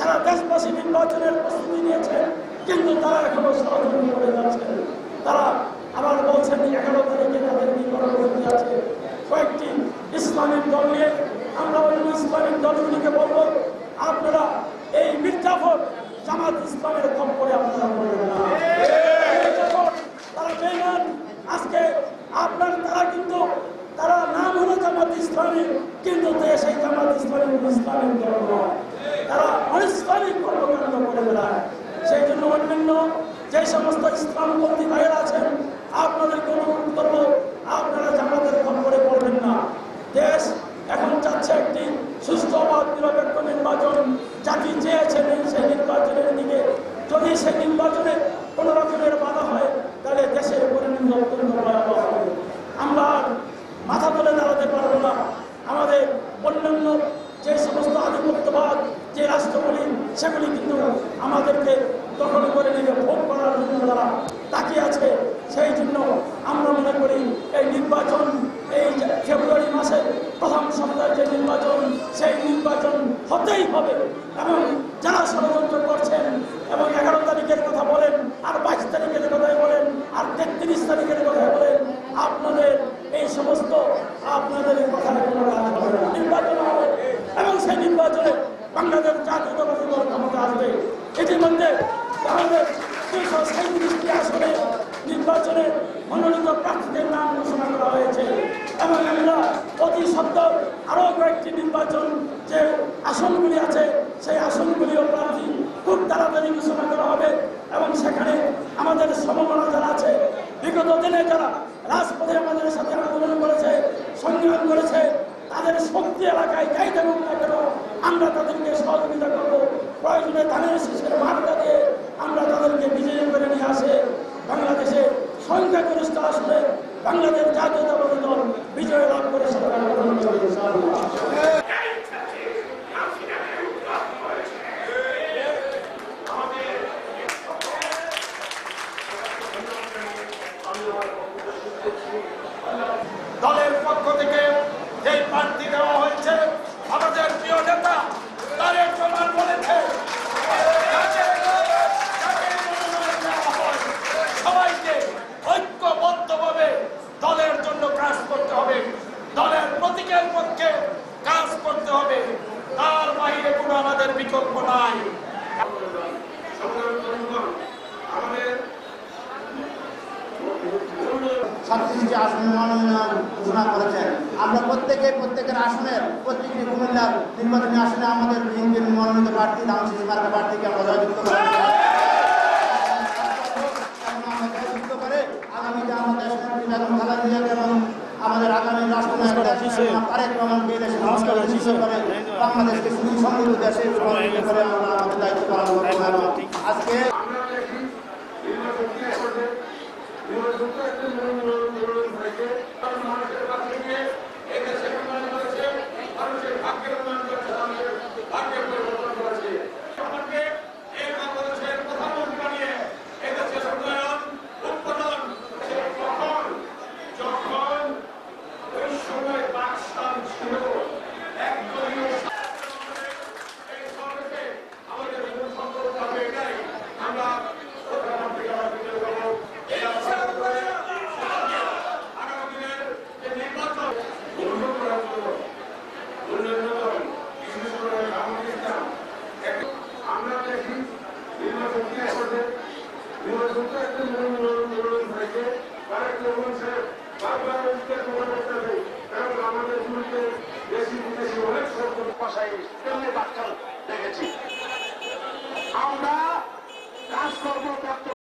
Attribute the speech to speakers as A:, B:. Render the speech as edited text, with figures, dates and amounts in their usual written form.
A: সারা দেশবাসী নির্বাচনের প্রস্তুতি নিয়েছে, কিন্তু তারা এখনো ষড়যন্ত্র করে যাচ্ছে। তারা আবার বলছেন 11 তারিখে তাদের নির্বাচন আছে। কয়েকটি ইসলামিক দল নিয়ে আমরা অন্য ইসলামিক দলগুলিকে বলবো, আপনারা এই মির্জাফর জামাত ইসলামের খপ্পরে আপনারা বলবেন না। তারা বেঈমান। আজকে তারা কিন্তু তারা নাম হলো জামাত ইসলামী, কিন্তু সেই জামাত ইসলামী ইসলামিক দল নয়। তারা অনিসলামিক কর্মকাণ্ড করে বেড়ায়। সেই জন্য অন্যান্য যে সমস্ত ইসলামপন্থী ভাইয়েরা আছেন, আপনাদেরকে অনুরোধ করবো, আপনারা জামাতের খপ্পরে পড়বেন না। দেশ এখন চাচ্ছে একটি সুস্থ বা নিরপেক্ষ নির্বাচন। জাতি চেয়েছেন সেই নির্বাচনের দিকে। যদি সেই নির্বাচনে কোনো রকমের বাধা হয়, তাহলে দেশের পরিণতি অত্যন্ত ভয়াবহ হবে। আমরা মাথা তুলে দাঁড়াতে পারবো না। আমাদের অন্যান্য যে সমস্ত আধিপত্যবাদ যে রাষ্ট্রগুলি, সেগুলি কিন্তু আমাদেরকে দখল করে নিয়ে ভোগ করার জন্য তারা তাকিয়ে আছে। সেই জন্য আমরা মনে করি এই নির্বাচন, এই ফেব্রুয়ারি মাসের প্রথম সপ্তাহের যে নির্বাচন, সেই নির্বাচন হতেই হবে। এবং যারা ষড়যন্ত্র করছেন এবং 11 তারিখের কথা বলেন, আর 22 তারিখের কথাই বলেন, আর 33 তারিখের কথা বলেন, আপনাদের এই সমস্ত আপনাদের কথা নির্বাচন হবে এবং সেই নির্বাচনে বাংলাদেশ জাতীয়তাবাদী দল ক্ষমতা আসবে। ইতিমধ্যে আমাদের 237টি আসনে নির্বাচনে মনোনীত প্রার্থীদের নাম ঘোষণা করা হয়েছে এবং আমরা অতি সত্ত্বর আরও কয়েকটি নির্বাচন যে আসনগুলি আছে, সেই আসনগুলিও প্রার্থী খুব তাড়াতাড়ি ঘোষণা করা হবে এবং সেখানে আমাদের সমমনা যারা আছে, বিগত দিনে যারা রাজপথে আমাদের সাথে আন্দোলন করেছে, সংগ্রাম করেছে, তাদের শক্তি এলাকায় যাই থাকুক না কেন, আমরা তাদেরকে সহযোগিতা করবো। প্রয়োজনে ধানের শীষের মার্কা দিয়ে আমরা তাদেরকে বিজয়ী করে নিয়ে আসে বাংলাদেশে সংখ্যাগরিষ্ঠ আসলে বাংলাদেশ জাতীয়তাবাদী দল বিজয় লাভ করে সরকার গঠন করবে। দলের পক্ষ থেকে যে প্রার্থী দেওয়া হয়েছে, আমাদের প্রিয় নেতা তারেক রহমান বলেছে সবাইকে ঐক্যবদ্ধভাবে দলের জন্য কাজ করতে হবে, দলের প্রতীকের পক্ষে কাজ করতে হবে। তার বাইরে কোনো আমাদের বিকল্প নাই। আমাদের
B: 36টি আসনের মনোনয়ন ঘোষণা করেছেন। আমরা প্রত্যেকের আসনের প্রত্যেকটি কুমিল্লার নির্বাচনী আসনে আমাদের বিএনপির মনোনীত প্রার্থী ধানের শীষ মার্কা প্রার্থীকে আমরা জয়যুক্ত করে আগামীতে আমাদের এবং আমাদের আগামী রাষ্ট্রনায়ক তারেক রহমানকে বাংলাদেশকে সমৃদ্ধ দেশে করে আমরা আমাদের দায়িত্ব পালন করবো। আজকে
C: দেখেছি আমরা কাজ করবো।